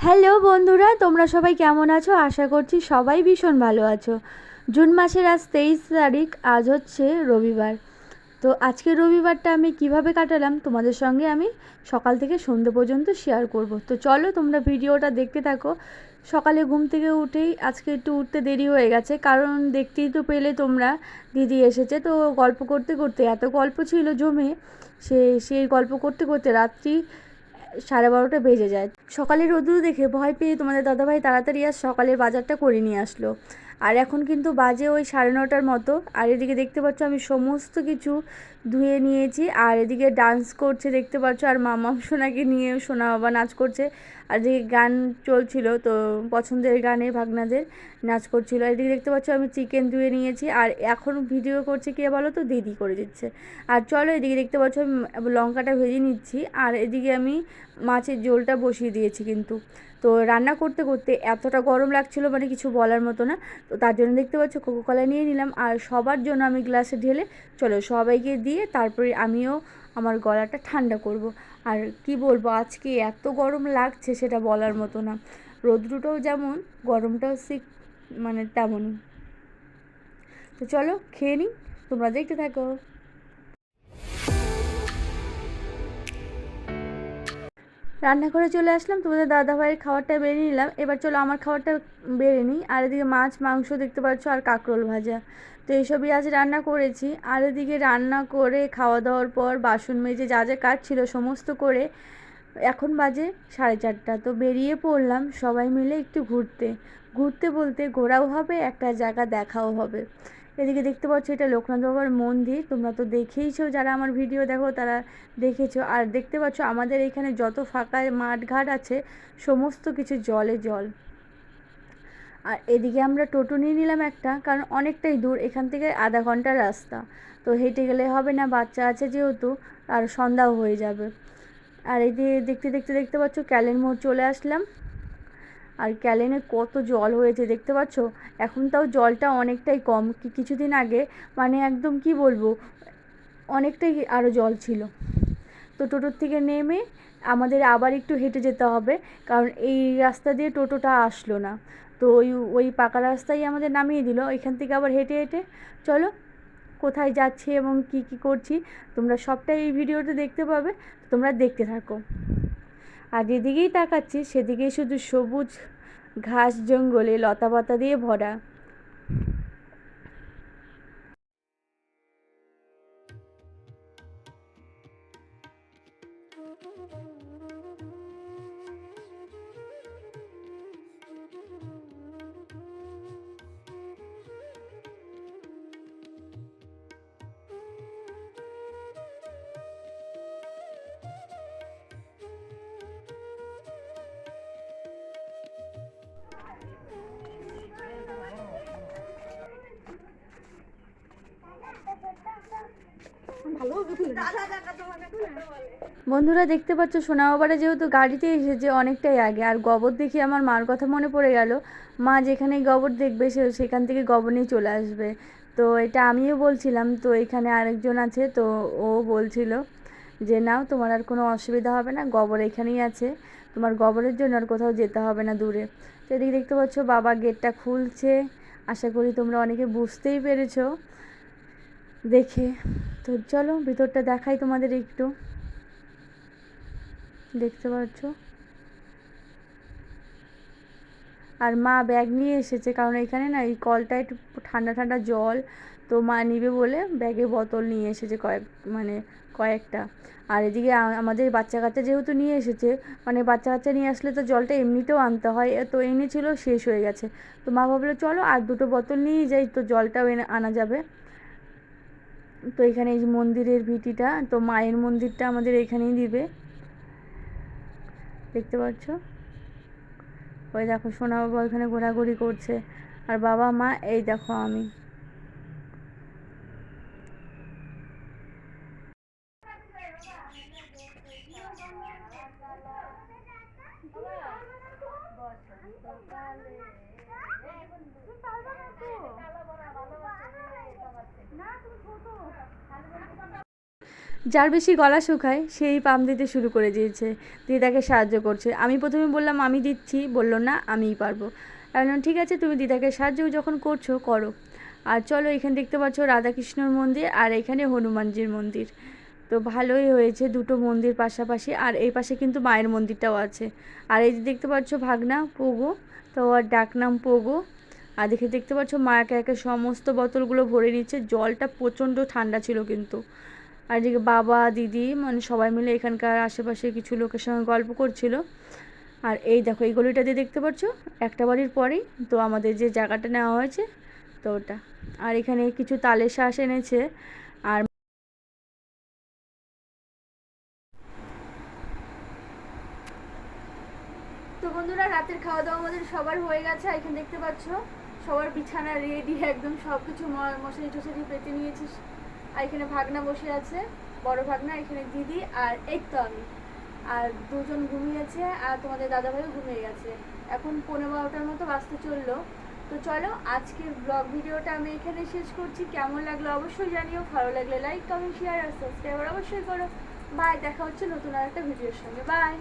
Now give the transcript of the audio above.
Hello বন্ধুরা, তোমরা সবাই কেমন আছো? আশা করছি সবাই ভীষণ ভালো আছো। জুন মাসের আজ 23 তারিখ, আজ হচ্ছে রবিবার। তো আজকের রবিবারটা আমি কিভাবে কাটালাম তোমাদের সঙ্গে আমি সকাল থেকে সন্ধ্যে পর্যন্ত শেয়ার করব। তো চলো তোমরা ভিডিওটা দেখতে থাকো। সকালে ঘুম থেকে উঠেই আজকে একটু উঠতে দেরি হয়ে গেছে, কারণ দেখতেই তো পেলে তোমরা, দিদি এসেছে। তো গল্প করতে করতে এত গল্প ছিল জমে, সেই গল্প করতে করতে রাত্রি 12:30 বেজে যায়। সকালে রোদ্দুর দেখে ভয় পেয়ে তোমাদের দাদাভাই তাড়াতাড়ি আর সকালের বাজারটা করে নিয়ে আসলো। আর এখন কিন্তু বাজে ওই 9:30 মতো। আর এদিকে দেখতে পাচ্ছ আমি সমস্ত কিছু ধুয়ে নিয়েছি। আর এদিকে ডান্স করছে দেখতে পাচ্ছ, আর মামাম সোনাকে নিয়ে সোনা বাবা নাচ করছে। আর এদিকে গান চলছিল, তো পছন্দের গানে ভাগনাদের নাচ করছিল। এদিকে দেখতে পাচ্ছ আমি চিকেন ধুয়ে নিয়েছি। আর এখন ভিডিও করছে কে বলো তো? দিদি করে দিচ্ছে। আর চলো এদিকে দেখতে পাচ্ছ আমি লঙ্কাটা ভেজে নিচ্ছি। আর এদিকে আমি মাছের ঝোলটা বসিয়ে দিয়েছি কিন্তু। তো রান্না করতে করতে এতটা গরম লাগছিল, মানে কিছু বলার মতো না। তো তার জন্য দেখতে পাচ্ছ কোকোকলা নিয়ে নিলাম, আর সবার জন্য আমি গ্লাসে ঢেলে চলো সবাইকে দিয়ে তারপরে আমিও আমার গলাটা ঠান্ডা করব। আর কি বলবো, আজকে এত গরম লাগছে সেটা বলার মতো না। রৌদ্রটাও যেমন, গরমটাও ঠিক মানে তেমনই। তো চলো খেয়ে নিই, তোমরা দেখতে থাকো। রান্নাঘরে চলে আসলাম, তোমাদের দাদাভাইয়ের খাবারটা বেড়ে নিলাম। এবার চলো আমার খাবারটা বেড়ে নিই। আর এদিকে মাছ মাংস দেখতে পাচ্ছ, আর কাঁকরোল ভাজা। তো এইসবই আজ রান্না করেছি। আর এদিকে রান্না করে খাওয়া দাওয়ার পর বাসন মেজে যা যা কাজ ছিল সমস্ত করে এখন বাজে 4:30। তো বেরিয়ে পড়লাম সবাই মিলে একটু ঘুরতে। ঘুরতে বলতে ঘোরাও হবে, একটা জায়গা দেখাও হবে। এদিকে দেখতে পাচ্ছ এটা লোকনাথ বাবার মন্দির, তোমরা তো দেখেইছো, যারা আমার ভিডিও দেখো তারা দেখেছো। আর দেখতে পাচ্ছ আমাদের এখানে যত ফাঁকা মাঠ ঘাট আছে সমস্ত কিছু জলে জল। আর এদিকে আমরা টোটো নিয়ে নিলাম একটা, কারণ অনেকটাই দূর, এখান থেকে আধা ঘন্টার রাস্তা। তো হেঁটে গেলে হবে না, বাচ্চা আছে যেহেতু, আর সন্ধ্যাও হয়ে যাবে। আর এই যে দেখতে দেখতে দেখতে পাচ্ছ ক্যালেন মোড় চলে আসলাম। আর ক্যালেনে কত জল হয়েছে দেখতে পাচ্ছ। এখন তাও জলটা অনেকটাই কম, কিছুদিন আগে মানে একদম কি বলবো, অনেকটাই আরও জল ছিল। তো টোটোর থেকে নেমে আমাদের আবার একটু হেঁটে যেতে হবে, কারণ এই রাস্তা দিয়ে টোটোটা আসলো না। তো ওই পাকা রাস্তায় আমাদের নামিয়ে দিল, এখান থেকে আবার হেঁটে হেঁটে চলো কোথায় যাচ্ছি এবং কি কি করছি তোমরা সবটাই এই ভিডিওতে দেখতে পাবে। তোমরা দেখতে থাকো। আর যেদিকেই তাকাচ্ছি সেদিকেই শুধু সবুজ ঘাস জঙ্গলে লতা পাতা দিয়ে ভরা। বন্ধুরা দেখতে পাচ্ছ সোনা বাবারা যেহেতু গাড়িতে এসেছে অনেকটাই আগে, আর গোবর দেখে আমার মার কথা মনে পড়ে গেল। মা যেখানেই গোবর দেখবে সেখান থেকে গোবর নিয়ে চলে আসবে। তো এটা আমিও বলছিলাম, তো এখানে আরেকজন আছে, তো ও বলছিল যে নাও তোমার আর কোনো অসুবিধা হবে না, গোবর এখানেই আছে, তোমার গোবরের জন্য আর কোথাও যেতে হবে না দূরে। তো এদিকে দেখতে পাচ্ছ বাবা গেটটা খুলছে, আশা করি তোমরা অনেকে বুঝতেই পেরেছো দেখে। তো চলো ভিতরটা দেখাই তোমাদের একটু। দেখতে পাচ্ছ, আর মা ব্যাগ নিয়ে এসেছে, কারণ এখানে না এই কলটা একটু ঠান্ডা ঠান্ডা জল, তো মা নিবে বলে ব্যাগে বোতল নিয়ে এসেছে কয়েকটা। আর এদিকে আমাদের বাচ্চা কাচ্চা যেহেতু নিয়ে এসেছে, মানে বাচ্চা কাচ্চা নিয়ে আসলে তো জলটা এমনিতেও আনতে হয়, তো এনেছিল শেষ হয়ে গেছে। তো মা ভাবলো চলো আর দুটো বোতল নিয়ে যাই, তো জলটাও আনা যাবে। তো এখানে এই মন্দিরের ভিটিটা, তো মায়ের মন্দিরটা আমাদের এখানেই দিবে, দেখতে পাচ্ছ। ওই দেখো সোনা বাবা ওইখানে ঘোরাঘুরি করছে, আর বাবা মা এই দেখো আমি। যার বেশি গলা শুকায় সেই পাম্প দিতে শুরু করে দিয়েছে, দিদাকে সাহায্য করছে। আমি প্রথমে বললাম আমি দিচ্ছি, বললো না আমিই পারবো। আমি বললাম ঠিক আছে, তুমি দিদাকে সাহায্য যখন করছো করো। আর চলো, এখানে দেখতে পাচ্ছ রাধাকৃষ্ণর মন্দির আর এখানে হনুমানজির মন্দির। তো ভালোই হয়েছে, দুটো মন্দির পাশাপাশি। আর এই পাশে কিন্তু মায়ের মন্দিরটাও আছে। আর এই যে দেখতে পাচ্ছ ভাগনা পোগো, তো ওর ডাকনাম পোগো। আর দেখতে পাচ্ছ মা একে একে সমস্ত বোতলগুলো ভরে নিচ্ছে। জলটা প্রচণ্ড ঠান্ডা ছিল কিন্তু। আর এদিকে বাবা দিদি মানে সবাই মিলে এখানকার আশেপাশে কিছু লোকের সঙ্গে গল্প করছিল। আর এই দেখো এই গলিটা দিয়ে দেখতে পাচ্ছ একটা বাড়ির পরেই তো আমাদের যে জায়গাটা নেওয়া হয়েছে তো ওটা। আর এখানে কিছু তালের শাঁস এনেছে। আর তো বন্ধুরা, রাতের খাওয়া দাওয়া আমাদের সবার হয়ে গেছে। এখানে দেখতে পাচ্ছ সবার বিছানা রেডি, একদম সব কিছু মশারি টশারি পেতে নিয়েছিস। আর এখানে ভাগনা বসে আছে, বড় ভাগনা, এখানে দিদি, আর এই তো আমি। আর দুজন ঘুমিয়েছে আর তোমাদের দাদাভাইও ঘুমিয়ে গেছে। এখন 11:15টার মতো বাজতে চললো। তো চলো, আজকের ব্লগ ভিডিওটা আমি এখানে শেষ করছি। কেমন লাগলো অবশ্যই জানিও, ভালো লাগলে লাইক কমেন্ট শেয়ার আর সাবস্ক্রাইব অবশ্যই করো। বাই, দেখা হচ্ছে নতুন আর একটা ভিডিওর সঙ্গে। বাই।